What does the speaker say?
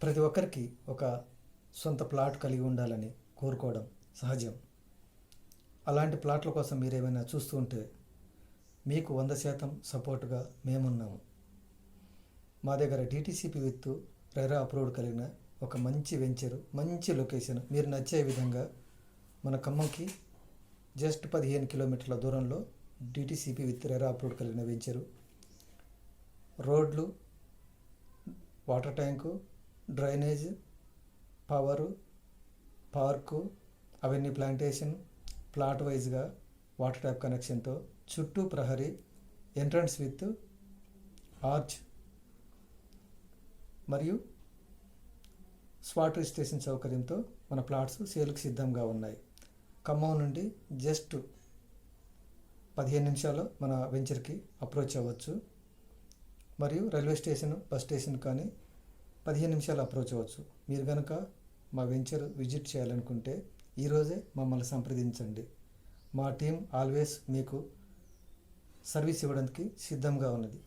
ప్రతి ఒక్కరికి ఒక సొంత ప్లాట్ కలిగి ఉండాలని కోరుకోవడం సహజం. అలాంటి ప్లాట్ల కోసం మీరు ఏమైనా చూస్తూ ఉంటే మీకు 100% సపోర్టుగా మేమున్నాము. మా దగ్గర DTCP విత్ రెరా అప్రూవ్డ్ కలిగిన ఒక మంచి వెంచరు, మంచి లొకేషన్, మీరు నచ్చే విధంగా మన ఖమ్మంకి జస్ట్ 15 కిలోమీటర్ల దూరంలో DTCP విత్ రెరా అప్రూవ్డ్ కలిగిన వెంచరు. రోడ్లు, water tank, drainage, power, park, అవన్నీ ప్లాంటేషన్, ప్లాట్ వైజ్గా వాటర్ ట్యాప్ కనెక్షన్తో, చుట్టూ ప్రహరీ, ఎంట్రన్స్ విత్ ఆర్చ్ మరియు స్పాట్ రిజిస్ట్రేషన్ సౌకర్యంతో మన ప్లాట్స్ సేల్కి సిద్ధంగా ఉన్నాయి. ఖమ్మం నుండి జస్ట్ 15 నిమిషాల్లో మన వెంచర్కి అప్రోచ్ అవ్వచ్చు. మరియు రైల్వే స్టేషన్, బస్ స్టేషన్ కానీ 15 నిమిషాలు అప్రోచ్ అవ్వచ్చు. మీరు కనుక మా వెంచర్ విజిట్ చేయాలనుకుంటే ఈరోజే మమ్మల్ని సంప్రదించండి. మా టీం ఆల్వేస్ మీకు సర్వీస్ ఇవ్వడానికి సిద్ధంగా ఉన్నది.